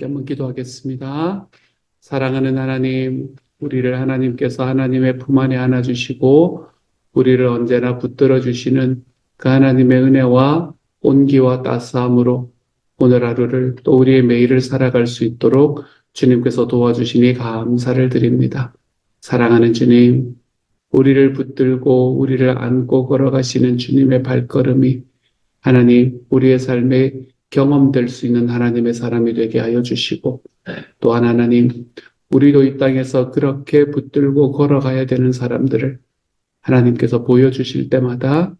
한번 기도하겠습니다. 사랑하는 하나님, 우리를 하나님께서 하나님의 품 안에 안아주시고 우리를 언제나 붙들어 주시는 그 하나님의 은혜와 온기와 따스함으로 오늘 하루를 또 우리의 매일을 살아갈 수 있도록 주님께서 도와주시니 감사를 드립니다. 사랑하는 주님, 우리를 붙들고 우리를 안고 걸어가시는 주님의 발걸음이 하나님, 우리의 삶에 경험될 수 있는 하나님의 사람이 되게 하여 주시고, 또한 하나님, 우리도 이 땅에서 그렇게 붙들고 걸어가야 되는 사람들을 하나님께서 보여주실 때마다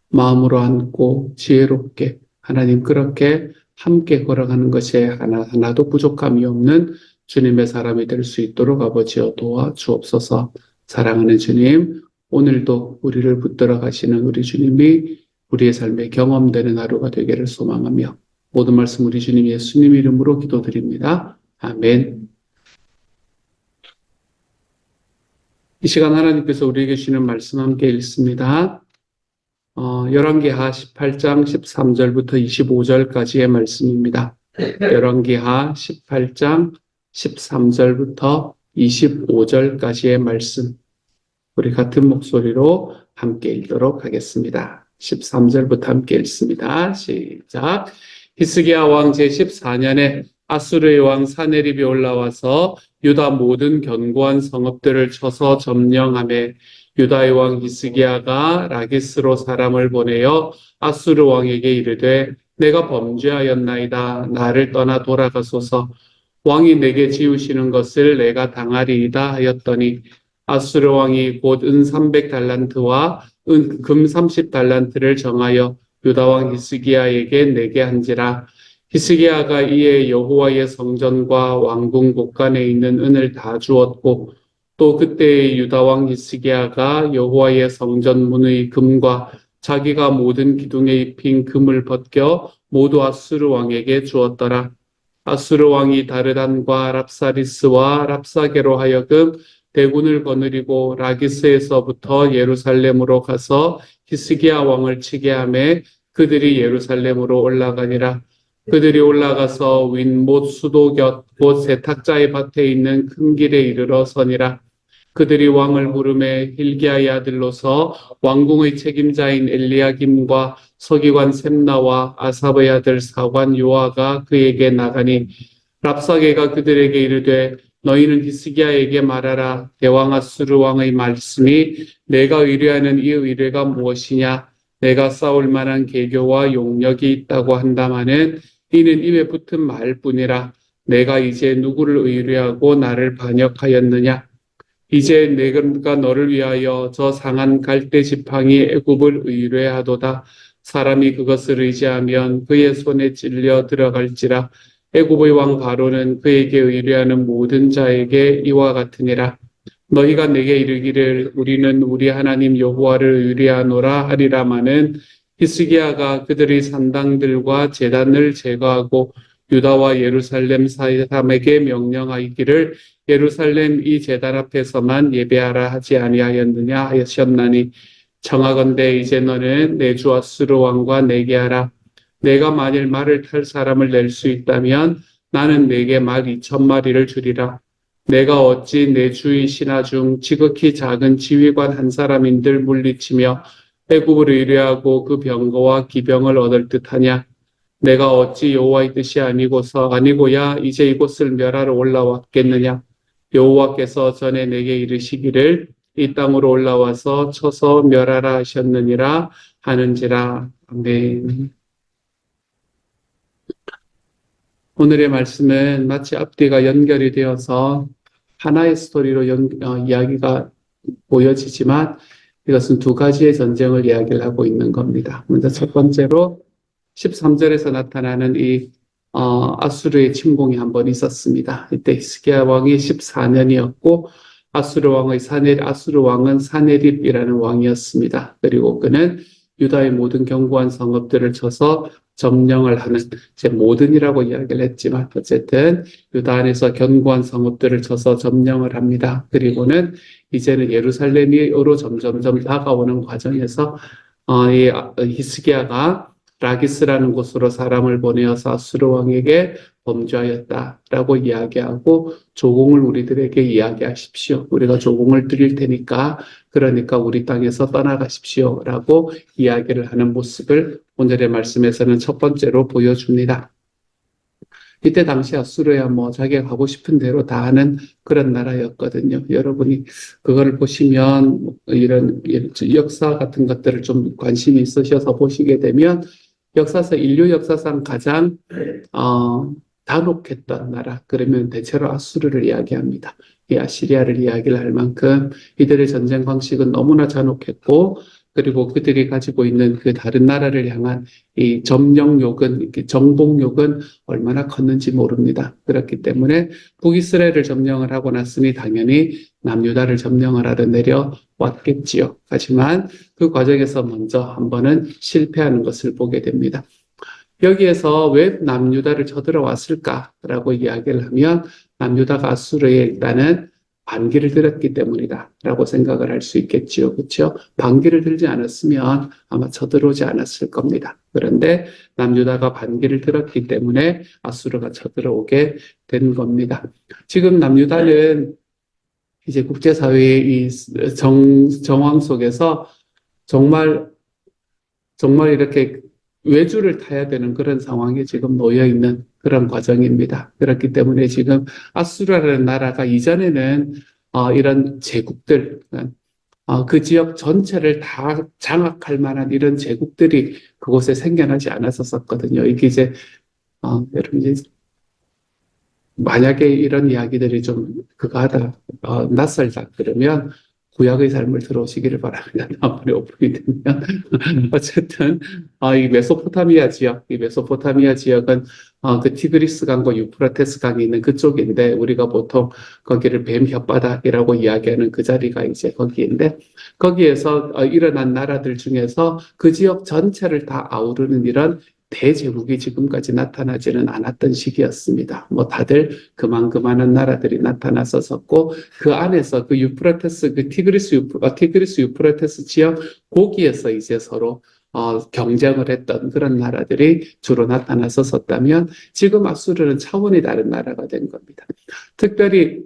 마음으로 안고 지혜롭게 하나님 그렇게 함께 걸어가는 것에 하나도 부족함이 없는 주님의 사람이 될 수 있도록 아버지여 도와주옵소서. 사랑하는 주님, 오늘도 우리를 붙들어 가시는 우리 주님이 우리의 삶에 경험되는 하루가 되기를 소망하며 모든 말씀 우리 주님 예수님 이름으로 기도드립니다. 아멘. 이 시간 하나님께서 우리에게 주시는 말씀 함께 읽습니다. 열왕기하 18장 13절부터 25절까지의 말씀입니다. 열왕기하 18장 13절부터 25절까지의 말씀, 우리 같은 목소리로 함께 읽도록 하겠습니다. 13절부터 함께 읽습니다. 시작. 히스기야 왕 제14년에 아수르의 왕 사네립이 올라와서 유다 모든 견고한 성읍들을 쳐서 점령하매 유다의 왕 히스기야가 라기스로 사람을 보내어 아수르 왕에게 이르되 내가 범죄하였나이다. 나를 떠나 돌아가소서. 왕이 내게 지우시는 것을 내가 당하리이다 하였더니 아수르 왕이 곧 은 300달란트와 금 30달란트를 정하여 유다 왕 히스기야에게 내게 한지라. 히스기야가 이에 여호와의 성전과 왕궁 곳간에 있는 은을 다 주었고 또 그때의 유다 왕 히스기야가 여호와의 성전 문의 금과 자기가 모든 기둥에 입힌 금을 벗겨 모두 아수르 왕에게 주었더라. 아수르 왕이 다르단과 랍사리스와 랍사게로 하여금 대군을 거느리고 라기스에서부터 예루살렘으로 가서 히스기야 왕을 치게 하매 그들이 예루살렘으로 올라가니라. 그들이 올라가서 윈못 수도 곁 곧 세탁자의 밭에 있는 큰 길에 이르러 서니라. 그들이 왕을 부르매 hil기야의 아들로서 왕궁의 책임자인 엘리야김과 서기관 셈나와 아삽의 아들 사관 요아가 그에게 나가니 랍사게가 그들에게 이르되 너희는 히스기야에게 말하라. 대왕 아수르 왕의 말씀이 내가 의뢰하는 이 의뢰가 무엇이냐? 내가 싸울 만한 계교와 용력이 있다고 한다마는 이는 입에 붙은 말뿐이라. 내가 이제 누구를 의뢰하고 나를 반역하였느냐? 이제 내가 너를 위하여 저 상한 갈대 지팡이 애굽을 의뢰하도다. 사람이 그것을 의지하면 그의 손에 찔려 들어갈지라. 애굽의 왕 바로는 그에게 의뢰하는 모든 자에게 이와 같으니라. 너희가 내게 이르기를 우리는 우리 하나님 여호와를 의뢰하노라 하리라마는 히스기야가 그들의 산당들과 제단을 제거하고 유다와 예루살렘 사람에게 명령하기를 예루살렘 이 제단 앞에서만 예배하라 하지 아니하였느냐 하셨나니 청하건대 이제 너는 내 주 아수르 왕과 내게 하라. 내가 만일 말을 탈 사람을 낼 수 있다면 나는 내게 말 2,000마리를 주리라. 내가 어찌 내 주의 신하 중 지극히 작은 지휘관 한 사람인들 물리치며 애굽을 의뢰하고 그 병거와 기병을 얻을 듯하냐? 내가 어찌 여호와의 뜻이 아니고야 이제 이곳을 멸하러 올라왔겠느냐? 여호와께서 전에 내게 이르시기를 이 땅으로 올라와서 쳐서 멸하라 하셨느니라 하는지라. 아멘. 오늘의 말씀은 마치 앞뒤가 연결이 되어서 하나의 스토리로 이야기가 보여지지만 이것은 두 가지의 전쟁을 이야기를 하고 있는 겁니다. 먼저 첫 번째로 13절에서 나타나는 이 아수르의 침공이 한 번 있었습니다. 이때 히스기야 왕이 14년이었고 아수르 왕은 사네립이라는 왕이었습니다. 그리고 그는 유다의 모든 견고한 성읍들을 쳐서 점령을 하는, 제 모든이라고 이야기를 했지만 어쨌든 유다 안에서 견고한 성읍들을 쳐서 점령을 합니다. 그리고는 이제는 예루살렘으로 점점점 다가오는 과정에서 이 히스기야가 라기스라는 곳으로 사람을 보내어서 아수르 왕에게 범죄하였다라고 이야기하고 조공을 우리들에게 이야기하십시오. 우리가 조공을 드릴 테니까 그러니까 우리 땅에서 떠나가십시오라고 이야기를 하는 모습을 오늘의 말씀에서는 첫 번째로 보여줍니다. 이때 당시 아수르야 뭐 자기가 가고 싶은 대로 다 하는 그런 나라였거든요. 여러분이 그걸 보시면 이런 역사 같은 것들을 좀 관심이 있으셔서 보시게 되면 인류 역사상 가장 단혹했던 나라 그러면 대체로 아수르를 이야기합니다. 이 아시리아를 이야기를 할 만큼 이들의 전쟁 방식은 너무나 잔혹했고 그리고 그들이 가지고 있는 그 다른 나라를 향한 이 점령욕은, 정복욕은 얼마나 컸는지 모릅니다. 그렇기 때문에 북이스라엘을 점령을 하고 났으니 당연히 남유다를 점령을 하러 내려왔겠지요. 하지만 그 과정에서 먼저 한 번은 실패하는 것을 보게 됩니다. 여기에서 왜 남유다를 쳐들어왔을까라고 이야기를 하면 남유다가 아수르에 일단은 반기를 들었기 때문이다라고 생각을 할 수 있겠지요. 그렇죠? 반기를 들지 않았으면 아마 쳐들어오지 않았을 겁니다. 그런데 남유다가 반기를 들었기 때문에 아수르가 쳐들어오게 된 겁니다. 지금 남유다는 이제 국제사회의 이 정황 속에서 정말 이렇게 외주를 타야 되는 그런 상황에 지금 놓여 있는 그런 과정입니다. 그렇기 때문에 지금 아수르라는 나라가 이전에는 이런 제국들, 그 지역 전체를 다 장악할 만한 이런 제국들이 그곳에 생겨나지 않았었거든요. 이게 이제 여러분 이제 만약에 이런 이야기들이 좀 그거하다 낯설다 그러면 구약의 삶을 들어오시기를 바랍니다. 다음번에 오픈이 되면 어쨌든 이 메소포타미아 지역은 그 티그리스 강과 유프라테스 강이 있는 그쪽인데 우리가 보통 거기를 뱀 혓바닥이라고 이야기하는 그 자리가 이제 거기인데 거기에서 일어난 나라들 중에서 그 지역 전체를 다 아우르는 이런 대제국이 지금까지 나타나지는 않았던 시기였습니다. 뭐 다들 그만한 나라들이 나타났었고 그 안에서 그 유프라테스 그 티그리스 유프라테스 지역 거기에서 이제 서로 경쟁을 했던 그런 나라들이 주로 나타났었다면 지금 아수르는 차원이 다른 나라가 된 겁니다. 특별히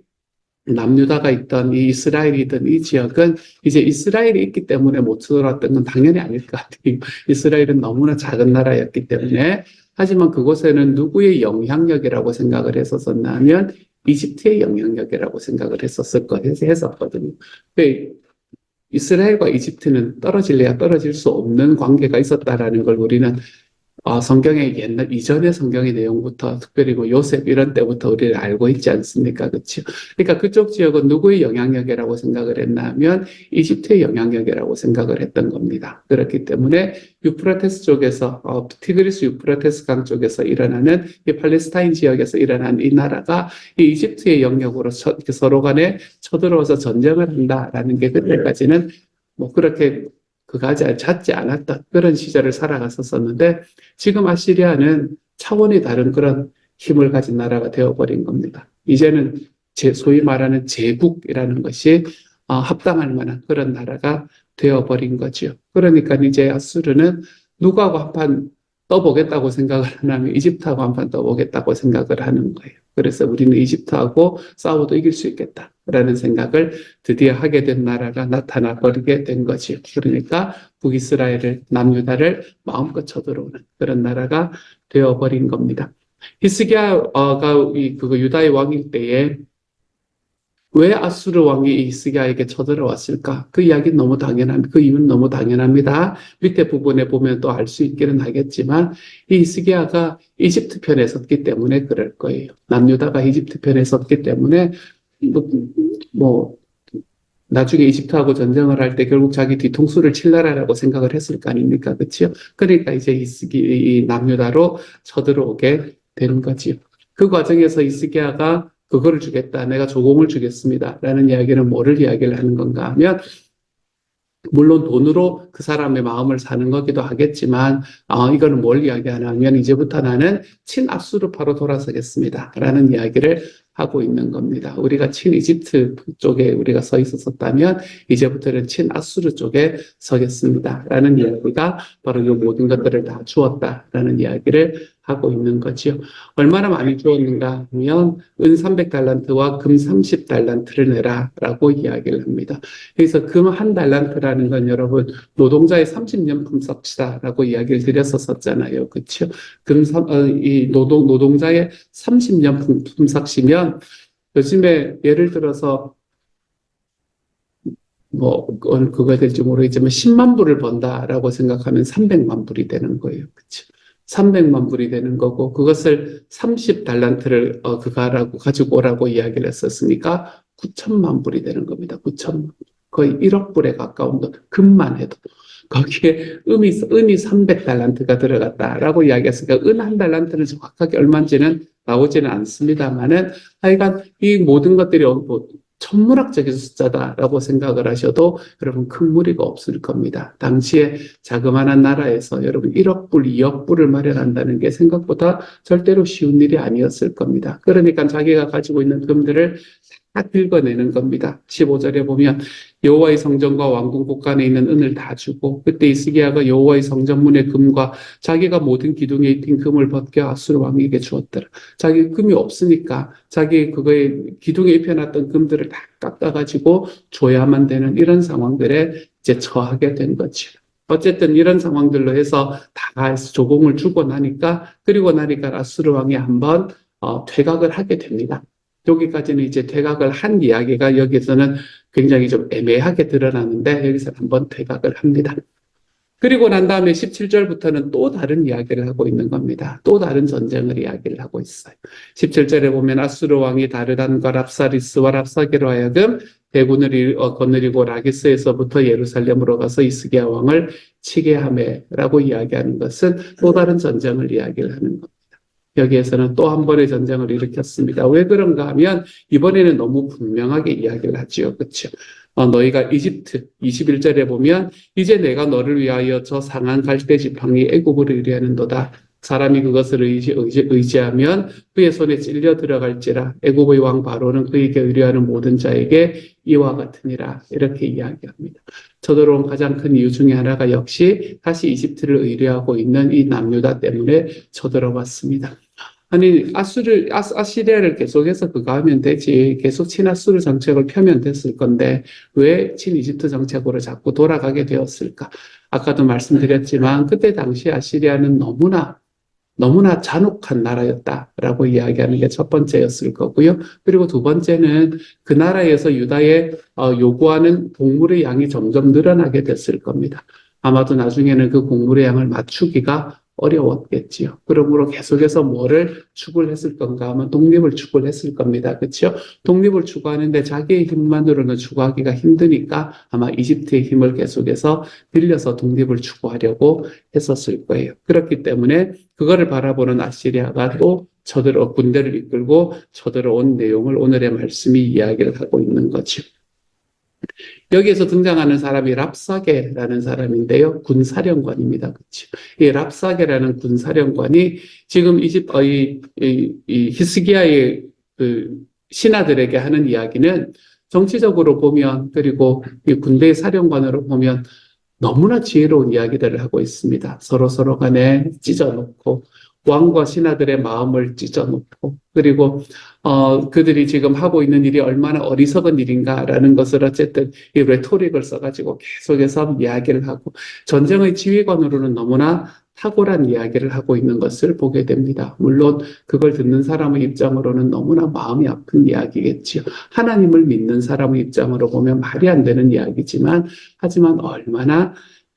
남유다가 있던 이 이스라엘이던 이 지역은 이제 이스라엘이 있기 때문에 못 들어왔던 건 당연히 아닐 것 같아요. 이스라엘은 너무나 작은 나라였기 때문에 하지만 그곳에는 누구의 영향력이라고 생각을 했었었나 하면 이집트의 영향력이라고 생각을 했었거든요. 이스라엘과 이집트는 떨어질래야 떨어질 수 없는 관계가 있었다라는 걸 우리는 성경의 이전의 성경의 내용부터 특별히 뭐 요셉 이런 때부터 우리를 알고 있지 않습니까? 그렇죠? 그러니까 그쪽 지역은 누구의 영향력이라고 생각을 했나 하면 이집트의 영향력이라고 생각을 했던 겁니다. 그렇기 때문에 유프라테스 쪽에서 티그리스 유프라테스 강 쪽에서 일어나는 이 팔레스타인 지역에서 일어난 이 나라가 이 이집트의 영역으로 서로 간에 쳐들어와서 전쟁을 한다라는 게 그때까지는 뭐 그렇게 그가지 찾지 않았던 그런 시절을 살아갔었는데 지금 아시리아는 차원이 다른 그런 힘을 가진 나라가 되어버린 겁니다. 이제는 소위 말하는 제국이라는 것이 합당할 만한 그런 나라가 되어버린 거죠. 그러니까 이제 아수르는 누구하고 한판 떠보겠다고 생각을 하냐면 이집트하고 한판 떠보겠다고 생각을 하는 거예요. 그래서 우리는 이집트하고 싸워도 이길 수 있겠다라는 생각을 드디어 하게 된 나라가 나타나 버리게 된 거죠. 그러니까 북이스라엘을 남유다를 마음껏 쳐들어오는 그런 나라가 되어버린 겁니다. 히스기야가 그거 유다의 왕일 때에 왜 아수르 왕이 히스기야에게 쳐들어왔을까? 그 이야기는 너무 그 이유는 너무 당연합니다. 밑에 부분에 보면 또 알 수 있기는 하겠지만, 이 히스기야가 이집트 편에 섰기 때문에 그럴 거예요. 남유다가 이집트 편에 섰기 때문에, 나중에 이집트하고 전쟁을 할 때 결국 자기 뒤통수를 칠 나라라고 생각을 했을 거 아닙니까? 그치요? 그러니까 이제 이 남유다로 쳐들어오게 되는 거지요. 그 과정에서 히스기야가 그거를 주겠다. 내가 조공을 주겠습니다. 라는 이야기는 뭐를 이야기를 하는 건가 하면 물론 돈으로 그 사람의 마음을 사는 거기도 하겠지만 이거는 뭘 이야기하냐면 이제부터 나는 친아수르파로 돌아서겠습니다. 라는 이야기를 하고 있는 겁니다. 우리가 친이집트 쪽에 우리가 서 있었다면 이제부터는 친아수르 쪽에 서겠습니다. 라는 이야기가 바로 이 모든 것들을 다 주었다라는 이야기를 하고 있는 거지요. 얼마나 많이 주었는가 하면 은 300달란트와 금 30달란트를 내라라고 이야기를 합니다. 그래서 금 한 달란트라는 건 여러분 노동자의 30년 품삯이다라고 이야기를 드렸었잖아요. 그렇죠? 이 노동자의 30년 품삯이면 요즘에 예를 들어서 뭐 그거야 될지 모르겠지만 10만 불을 번다라고 생각하면 300만 불이 되는 거예요. 그렇죠? 300만 불이 되는 거고 그것을 30달란트를 그거라고 가지고 오라고 이야기를 했었으니까 9천만 불이 되는 겁니다. 9천만 불. 거의 1억 불에 가까운 돈, 금만 해도. 거기에 은이 300달란트가 들어갔다라고 이야기했으니까 은 한 달란트는 정확하게 얼마인지는 나오지는 않습니다만은 하여간 이 모든 것들이 뭐 천문학적인 숫자다라고 생각을 하셔도 여러분 큰 무리가 없을 겁니다. 당시에 자그마한 나라에서 여러분 1억 불, 2억 불을 마련한다는 게 생각보다 절대로 쉬운 일이 아니었을 겁니다. 그러니까 자기가 가지고 있는 금들을 다 긁어내는 겁니다. 15절에 보면 여호와의 성전과 왕궁 곳간에 있는 은을 다 주고 그때 히스기야가 여호와의 성전문의 금과 자기가 모든 기둥에 입힌 금을 벗겨 아수르 왕에게 주었더라. 자기 금이 없으니까 자기 그거에 기둥에 입혀놨던 금들을 다 깎아가지고 줘야만 되는 이런 상황들에 이제 처하게 된 거죠. 어쨌든 이런 상황들로 해서 다 조공을 주고 나니까 그리고 나니까 아수르 왕이 한번 퇴각을 하게 됩니다. 여기까지는 이제 퇴각을 한 이야기가 여기서는 굉장히 좀 애매하게 드러나는데 여기서 한번 퇴각을 합니다. 그리고 난 다음에 17절부터는 또 다른 이야기를 하고 있는 겁니다. 또 다른 전쟁을 이야기를 하고 있어요. 17절에 보면 아수르 왕이 다르단과 랍사리스와 랍사게로 하여금 대군을 거느리고 라기스에서부터 예루살렘으로 가서 이스기야 왕을 치게 하매라고 이야기하는 것은 또 다른 전쟁을 이야기를 하는 겁니다. 여기에서는 또 한 번의 전쟁을 일으켰습니다. 왜 그런가 하면 이번에는 너무 분명하게 이야기를 하지요. 그렇죠? 너희가 이집트 21절에 보면 이제 내가 너를 위하여 저 상한 갈대 지팡이 애굽을 의뢰하는도다. 사람이 그것을 의지하면 그의 손에 찔려 들어갈지라. 애굽의 왕 바로는 그에게 의뢰하는 모든 자에게 이와 같으니라. 이렇게 이야기합니다. 쳐들어온 가장 큰 이유 중에 하나가 역시 다시 이집트를 의뢰하고 있는 이 남유다 때문에 쳐들어왔습니다. 아니 아시리아를 계속해서 그거 하면 되지. 계속 친아수르 정책을 펴면 됐을 건데 왜 친이집트 정책으로 자꾸 돌아가게 되었을까? 아까도 말씀드렸지만 그때 당시 아시리아는 너무나 잔혹한 나라였다라고 이야기하는 게 첫 번째였을 거고요. 그리고 두 번째는 그 나라에서 유다에 요구하는 곡물의 양이 점점 늘어나게 됐을 겁니다. 아마도 나중에는 그 곡물의 양을 맞추기가 어려웠겠지요. 그러므로 계속해서 뭐를 추구했을 건가 하면 독립을 추구했을 겁니다. 그렇죠? 독립을 추구하는데 자기의 힘만으로는 추구하기가 힘드니까 아마 이집트의 힘을 계속해서 빌려서 독립을 추구하려고 했었을 거예요. 그렇기 때문에 그거를 바라보는 아시리아가 또 군대를 이끌고 쳐들어온 내용을 오늘의 말씀이 이야기를 하고 있는 거죠. 여기에서 등장하는 사람이 랍사게라는 사람인데요. 군사령관입니다. 그렇죠? 이 랍사게라는 군사령관이 지금 이 히스기야의 그 신하들에게 하는 이야기는 정치적으로 보면 그리고 이 군대의 사령관으로 보면 너무나 지혜로운 이야기들을 하고 있습니다. 서로 간에 찢어놓고 왕과 신하들의 마음을 찢어놓고 그리고 그들이 지금 하고 있는 일이 얼마나 어리석은 일인가라는 것을 어쨌든 이 레토릭을 써가지고 계속해서 이야기를 하고 전쟁의 지휘관으로는 너무나 탁월한 이야기를 하고 있는 것을 보게 됩니다. 물론 그걸 듣는 사람의 입장으로는 너무나 마음이 아픈 이야기겠지요. 하나님을 믿는 사람의 입장으로 보면 말이 안 되는 이야기지만 하지만 얼마나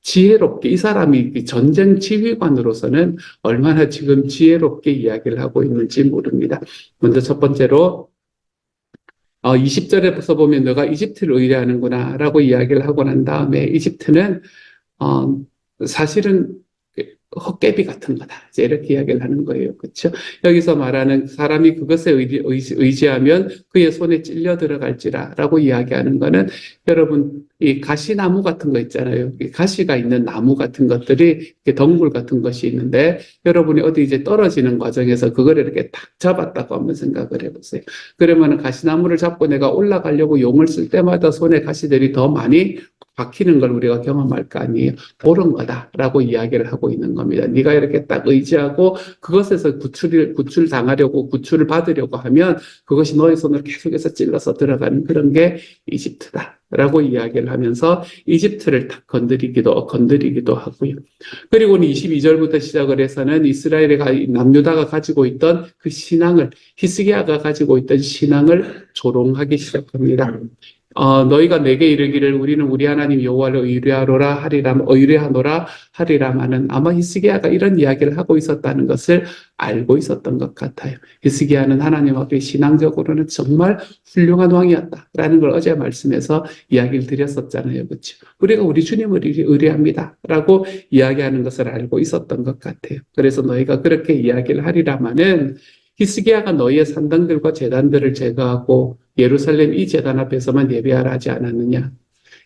지혜롭게 이 사람이 전쟁 지휘관으로서는 얼마나 지금 지혜롭게 이야기를 하고 있는지 모릅니다. 먼저 첫 번째로 20절에서 보면 너가 이집트를 의뢰하는구나 라고 이야기를 하고 난 다음에 이집트는 사실은 헛개비 같은 거다. 이제 이렇게 이야기를 하는 거예요. 그렇죠? 여기서 말하는 사람이 그것에 의지하면 그의 손에 찔려 들어갈지라라고 이야기하는 거는 여러분 이 가시나무 같은 거 있잖아요. 이 가시가 있는 나무 같은 것들이 덩굴 같은 것이 있는데 여러분이 어디 이제 떨어지는 과정에서 그걸 이렇게 탁 잡았다고 한번 생각을 해보세요. 그러면 가시나무를 잡고 내가 올라가려고 용을 쓸 때마다 손에 가시들이 더 많이 박히는 걸 우리가 경험할 거 아니에요. 그런 거다라고 이야기를 하고 있는 겁니다. 네가 이렇게 딱 의지하고 그것에서 구출 당하려고 구출을 받으려고 하면 그것이 너의 손으로 계속해서 찔러서 들어가는 그런 게 이집트다라고 이야기를 하면서 이집트를 딱 건드리기도 하고요. 그리고는 22절부터 시작을 해서는 이스라엘의 남유다가 가지고 있던 그 신앙을 히스기야가 가지고 있던 신앙을 조롱하기 시작합니다. 너희가 내게 이르기를 우리는 우리 하나님 여호와를 의뢰하노라 하리라마는 아마 히스기야가 이런 이야기를 하고 있었다는 것을 알고 있었던 것 같아요. 히스기야는 하나님 앞에 신앙적으로는 정말 훌륭한 왕이었다라는 걸 어제 말씀에서 이야기를 드렸었잖아요. 그렇죠? 우리가 우리 주님을 의뢰합니다라고 이야기하는 것을 알고 있었던 것 같아요. 그래서 너희가 그렇게 이야기를 하리라마는 히스기야가 너희의 산당들과 제단들을 제거하고 예루살렘 이 제단 앞에서만 예배하라 하지 않았느냐.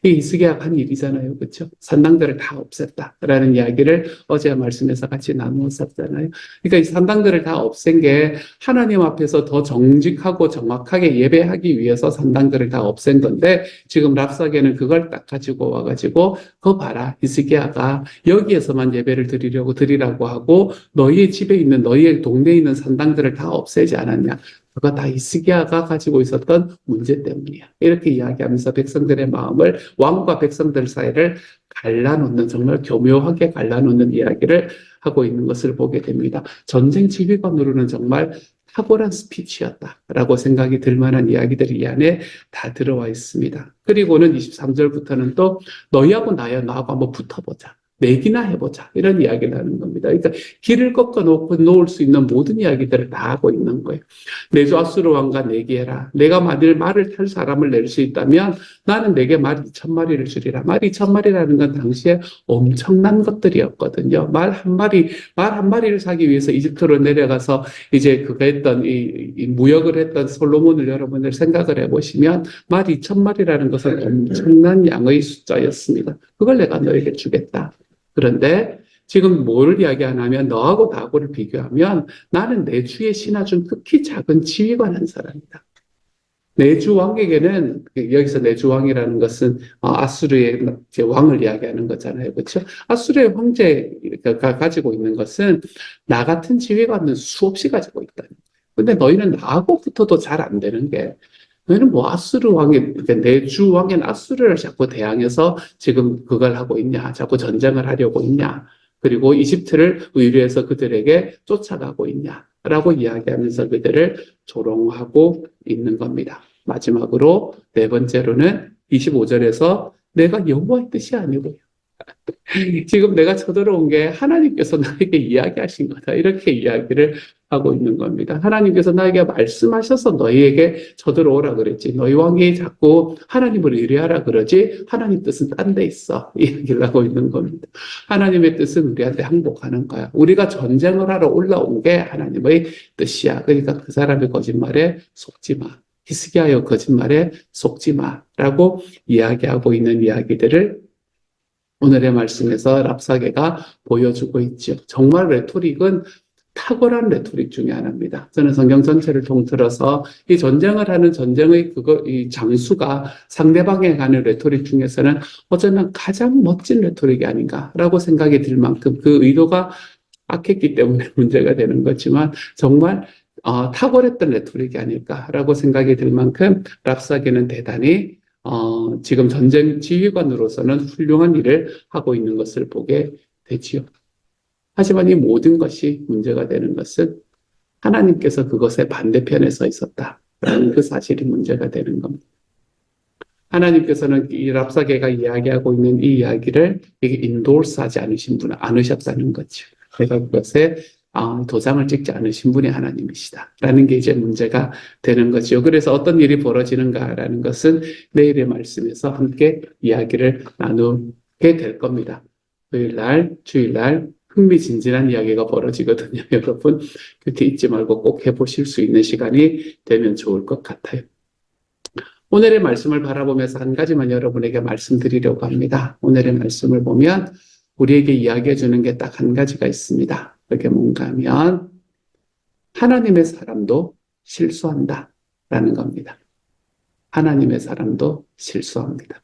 이 히스기야가 한 일이잖아요. 그렇죠? 산당들을 다 없앴다라는 이야기를 어제 말씀에서 같이 나누었었잖아요. 그러니까 이 산당들을 다 없앤 게 하나님 앞에서 더 정직하고 정확하게 예배하기 위해서 산당들을 다 없앤 건데 지금 랍사게는 그걸 딱 가지고 와가지고 그거 봐라. 히스기야가 여기에서만 예배를 드리라고 하고 너희의 집에 있는 너희의 동네에 있는 산당들을 다 없애지 않았냐. 그거 다 히스기야가 가지고 있었던 문제 때문이야. 이렇게 이야기하면서 백성들의 마음을 왕과 백성들 사이를 갈라놓는 정말 교묘하게 갈라놓는 이야기를 하고 있는 것을 보게 됩니다. 전쟁 지휘관으로는 정말 탁월한 스피치였다라고 생각이 들 만한 이야기들이 이 안에 다 들어와 있습니다. 그리고는 23절부터는 또 너희하고 나하고 한번 붙어보자. 내기나 해보자. 이런 이야기를 하는 겁니다. 그러니까 길을 꺾어 놓을 수 있는 모든 이야기들을 다 하고 있는 거예요. 내주 아수르 왕과 내기해라. 내가 만일 말을 탈 사람을 낼 수 있다면 나는 내게 말 2,000마리를 주리라. 말 2,000마리라는 건 당시에 엄청난 것들이었거든요. 말 한 마리를 사기 위해서 이집트로 내려가서 이제 그거 했던 이 무역을 했던 솔로몬을 여러분들 생각을 해보시면 말 2,000마리라는 것은 엄청난 양의 숫자였습니다. 그걸 내가 너에게 주겠다. 그런데 지금 뭘 이야기하냐면 너하고 나하고를 비교하면 나는 내 주의 신하 중 극히 작은 지휘관 한 사람이다. 내주 왕에게는 여기서 내주 왕이라는 것은 아수르의 왕을 이야기하는 거잖아요. 그렇죠? 아수르의 황제가 가지고 있는 것은 나 같은 지휘관은 수없이 가지고 있다. 근데 너희는 나하고 붙어도 잘 안 되는 게 너희는 뭐 아수르 왕이 내주 왕인 아수르를 자꾸 대항해서 지금 그걸 하고 있냐? 자꾸 전쟁을 하려고 있냐? 그리고 이집트를 의뢰해서 그들에게 쫓아가고 있냐라고 이야기하면서 그들을 조롱하고 있는 겁니다. 마지막으로 네 번째로는 25절에서 내가 여호와의 뜻이 아니고 지금 내가 쳐들어온 게 하나님께서 나에게 이야기하신 거다. 이렇게 이야기를 하고 있는 겁니다. 하나님께서 나에게 말씀하셔서 너희에게 쳐들어오라 그랬지. 너희 왕이 자꾸 하나님을 의뢰하라 그러지. 하나님 뜻은 딴 데 있어. 이 얘기를 하고 있는 겁니다. 하나님의 뜻은 우리한테 항복하는 거야. 우리가 전쟁을 하러 올라온 게 하나님의 뜻이야. 그러니까 그 사람의 거짓말에 속지 마. 히스기야의 거짓말에 속지 마라고 이야기하고 있는 이야기들을 오늘의 말씀에서 랍사게가 보여주고 있죠. 정말 레토릭은 탁월한 레토릭 중에 하나입니다. 저는 성경 전체를 통틀어서 이 전쟁을 하는 전쟁의 이 장수가 상대방에 가는 레토릭 중에서는 어쩌면 가장 멋진 레토릭이 아닌가라고 생각이 들 만큼 그 의도가 악했기 때문에 문제가 되는 거지만 정말 탁월했던 레토릭이 아닐까라고 생각이 들 만큼 랍사게는 대단히 지금 전쟁 지휘관으로서는 훌륭한 일을 하고 있는 것을 보게 되지요. 하지만 이 모든 것이 문제가 되는 것은 하나님께서 그것의 반대편에 서 있었다라는 그 사실이 문제가 되는 겁니다. 하나님께서는 이 랍사게가 이야기하고 있는 이 이야기를 인도르스하지 않으셨다는 거죠. 내가 그것에 도장을 찍지 않으신 분이 하나님이시다라는 게 이제 문제가 되는 거죠. 그래서 어떤 일이 벌어지는가라는 것은 내일의 말씀에서 함께 이야기를 나누게 될 겁니다. 토요일날, 주일날 흥미진진한 이야기가 벌어지거든요. 여러분 곁에 잊지 말고 꼭 해보실 수 있는 시간이 되면 좋을 것 같아요. 오늘의 말씀을 바라보면서 한 가지만 여러분에게 말씀드리려고 합니다. 오늘의 말씀을 보면 우리에게 이야기해 주는 게 딱 한 가지가 있습니다. 그게 뭔가 하면 하나님의 사람도 실수한다 라는 겁니다. 하나님의 사람도 실수합니다.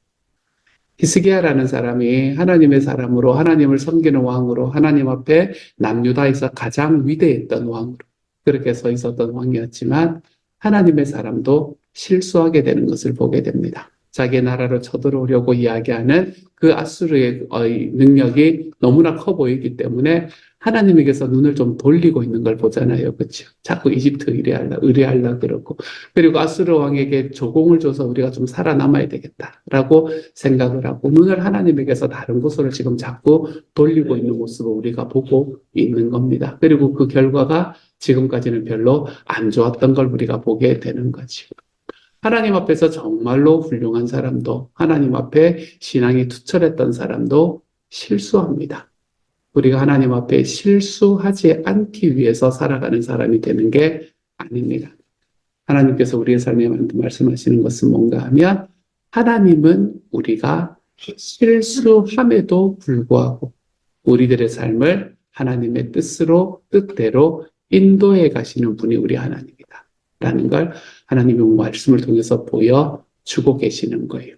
히스기야라는 사람이 하나님의 사람으로 하나님을 섬기는 왕으로 하나님 앞에 남유다에서 가장 위대했던 왕으로 그렇게 서 있었던 왕이었지만 하나님의 사람도 실수하게 되는 것을 보게 됩니다. 자기 나라로 쳐들어오려고 이야기하는 그 아수르의 능력이 너무나 커 보이기 때문에 하나님에게서 눈을 좀 돌리고 있는 걸 보잖아요. 그렇죠? 자꾸 이집트 의뢰하려 그러고 그리고 아수르 왕에게 조공을 줘서 우리가 좀 살아남아야 되겠다라고 생각을 하고 눈을 하나님에게서 다른 곳으로 지금 자꾸 돌리고 있는 모습을 우리가 보고 있는 겁니다. 그리고 그 결과가 지금까지는 별로 안 좋았던 걸 우리가 보게 되는 거죠. 하나님 앞에서 정말로 훌륭한 사람도 하나님 앞에 신앙이 투철했던 사람도 실수합니다. 우리가 하나님 앞에 실수하지 않기 위해서 살아가는 사람이 되는 게 아닙니다. 하나님께서 우리의 삶에 말씀하시는 것은 뭔가 하면 하나님은 우리가 실수함에도 불구하고 우리들의 삶을 하나님의 뜻대로 인도해 가시는 분이 우리 하나님이다. 라는 걸 하나님의 말씀을 통해서 보여주고 계시는 거예요.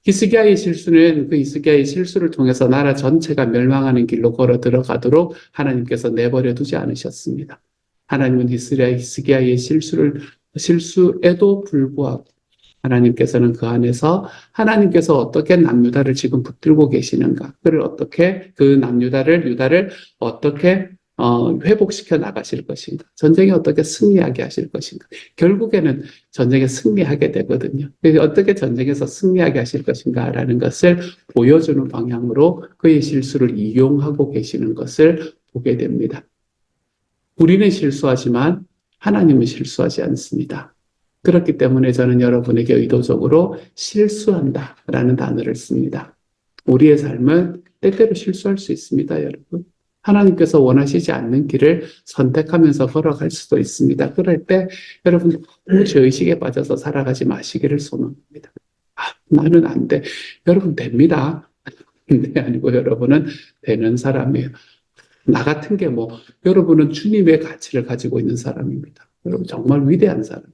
히스기야의 실수는 그 히스기야의 실수를 통해서 나라 전체가 멸망하는 길로 걸어 들어가도록 하나님께서 내버려 두지 않으셨습니다. 하나님은 히스기야의 실수에도 불구하고 하나님께서는 그 안에서 하나님께서 어떻게 남유다를 지금 붙들고 계시는가, 그를 어떻게 그 유다를 어떻게 회복시켜 나가실 것인가, 전쟁에 어떻게 승리하게 하실 것인가. 결국에는 전쟁에 승리하게 되거든요. 어떻게 전쟁에서 승리하게 하실 것인가라는 것을 보여주는 방향으로 그의 실수를 이용하고 계시는 것을 보게 됩니다. 우리는 실수하지만 하나님은 실수하지 않습니다. 그렇기 때문에 저는 여러분에게 의도적으로 실수한다라는 단어를 씁니다. 우리의 삶은 때때로 실수할 수 있습니다, 여러분. 하나님께서 원하시지 않는 길을 선택하면서 걸어갈 수도 있습니다. 그럴 때 여러분 죄의식에 빠져서 살아가지 마시기를 소망합니다. 나는 안 돼. 여러분 됩니다. 네, 아니고 여러분은 되는 사람이에요. 나 같은 게 여러분은 주님의 가치를 가지고 있는 사람입니다. 여러분 정말 위대한 사람이에요.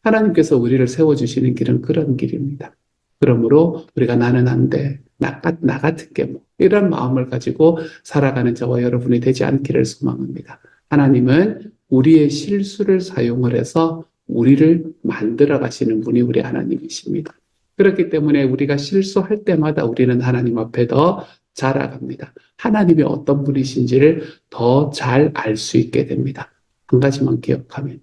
하나님께서 우리를 세워주시는 길은 그런 길입니다. 그러므로 우리가 나는 안 돼. 나 같은 게 이런 마음을 가지고 살아가는 저와 여러분이 되지 않기를 소망합니다. 하나님은 우리의 실수를 사용을 해서 우리를 만들어 가시는 분이 우리 하나님이십니다. 그렇기 때문에 우리가 실수할 때마다 우리는 하나님 앞에 더 자라갑니다. 하나님이 어떤 분이신지를 더 잘 알 수 있게 됩니다. 한 가지만 기억하면요.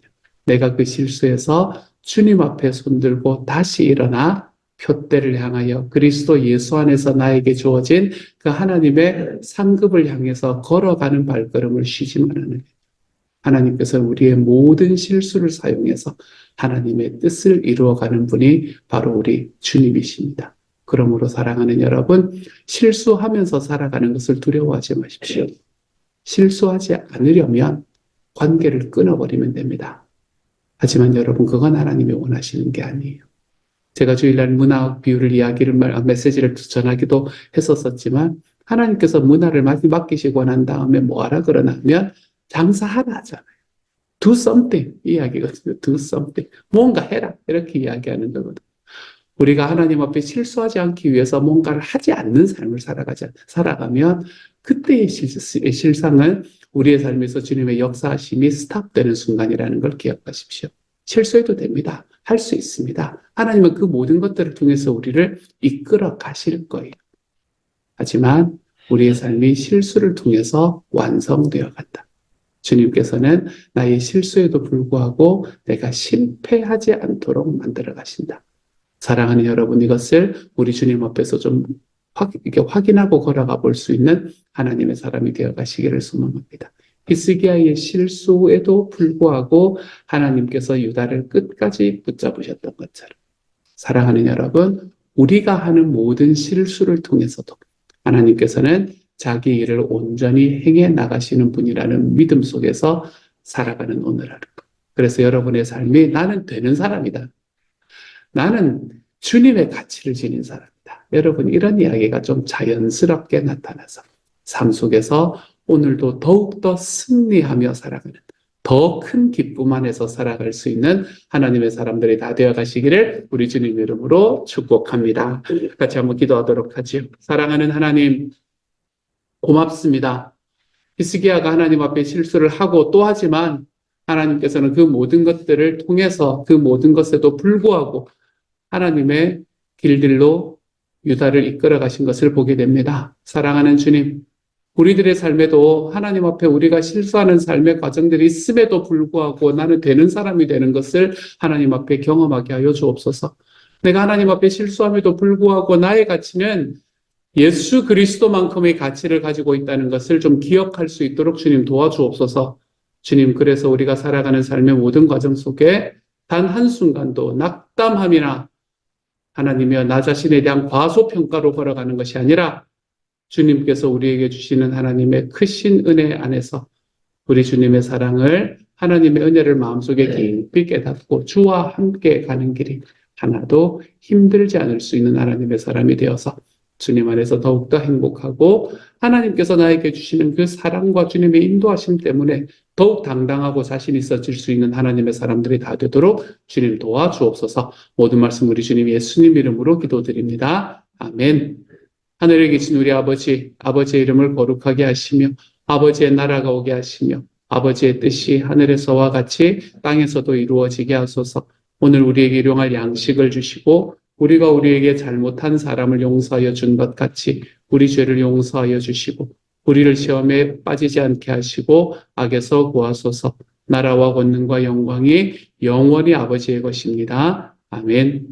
내가 그 실수에서 주님 앞에 손들고 다시 일어나 표대를 향하여 그리스도 예수 안에서 나에게 주어진 그 하나님의 상급을 향해서 걸어가는 발걸음을 쉬지만 않으면 하나님께서는 우리의 모든 실수를 사용해서 하나님의 뜻을 이루어가는 분이 바로 우리 주님이십니다. 그러므로 사랑하는 여러분, 실수하면서 살아가는 것을 두려워하지 마십시오. 실수하지 않으려면 관계를 끊어버리면 됩니다. 하지만 여러분, 그건 하나님이 원하시는 게 아니에요. 제가 주일날 문화 비유를 메시지를 전하기도 했었지만 하나님께서 문화를 맡기시고 난 다음에 뭐하라 그러냐면 장사하라 하잖아요. Do something 이야기거든요. Do something. 뭔가 해라 이렇게 이야기하는 거거든요. 우리가 하나님 앞에 실수하지 않기 위해서 뭔가를 하지 않는 삶을 살아가면 그때의 실상은 우리의 삶에서 주님의 역사하심이 스탑되는 순간이라는 걸 기억하십시오. 실수해도 됩니다. 할 수 있습니다. 하나님은 그 모든 것들을 통해서 우리를 이끌어 가실 거예요. 하지만 우리의 삶이 실수를 통해서 완성되어 간다. 주님께서는 나의 실수에도 불구하고 내가 실패하지 않도록 만들어 가신다. 사랑하는 여러분, 이것을 우리 주님 앞에서 좀 확인하고 걸어가 볼 수 있는 하나님의 사람이 되어 가시기를 소망합니다. 히스기야의 실수에도 불구하고 하나님께서 유다를 끝까지 붙잡으셨던 것처럼 사랑하는 여러분, 우리가 하는 모든 실수를 통해서도 하나님께서는 자기 일을 온전히 행해 나가시는 분이라는 믿음 속에서 살아가는 오늘 하루. 그래서 여러분의 삶이 나는 되는 사람이다. 나는 주님의 가치를 지닌 사람이다. 여러분, 이런 이야기가 좀 자연스럽게 나타나서 삶 속에서 오늘도 더욱더 승리하며 살아가는 더 큰 기쁨 안에서 살아갈 수 있는 하나님의 사람들이 다 되어 가시기를 우리 주님 이름으로 축복합니다. 같이 한번 기도하도록 하지요. 사랑하는 하나님, 고맙습니다. 히스기야가 하나님 앞에 실수를 하고 또 하지만 하나님께서는 그 모든 것들을 통해서 그 모든 것에도 불구하고 하나님의 길들로 유다를 이끌어 가신 것을 보게 됩니다. 사랑하는 주님, 우리들의 삶에도 하나님 앞에 우리가 실수하는 삶의 과정들이 있음에도 불구하고 나는 되는 사람이 되는 것을 하나님 앞에 경험하게 하여 주옵소서. 내가 하나님 앞에 실수함에도 불구하고 나의 가치는 예수 그리스도만큼의 가치를 가지고 있다는 것을 좀 기억할 수 있도록 주님 도와주옵소서. 주님, 그래서 우리가 살아가는 삶의 모든 과정 속에 단 한순간도 낙담함이나 하나님이여 나 자신에 대한 과소평가로 걸어가는 것이 아니라 주님께서 우리에게 주시는 하나님의 크신 은혜 안에서 우리 주님의 사랑을, 하나님의 은혜를 마음속에 깊이 깨닫고 주와 함께 가는 길이 하나도 힘들지 않을 수 있는 하나님의 사람이 되어서 주님 안에서 더욱더 행복하고 하나님께서 나에게 주시는 그 사랑과 주님의 인도하심 때문에 더욱 당당하고 자신 있어질 수 있는 하나님의 사람들이 다 되도록 주님 도와주옵소서. 모든 말씀 우리 주님 예수님 이름으로 기도드립니다. 아멘. 하늘에 계신 우리 아버지, 아버지의 이름을 거룩하게 하시며 아버지의 나라가 오게 하시며 아버지의 뜻이 하늘에서와 같이 땅에서도 이루어지게 하소서. 오늘 우리에게 일용할 양식을 주시고 우리가 우리에게 잘못한 사람을 용서하여 준 것 같이 우리 죄를 용서하여 주시고 우리를 시험에 빠지지 않게 하시고 악에서 구하소서. 나라와 권능과 영광이 영원히 아버지의 것입니다. 아멘.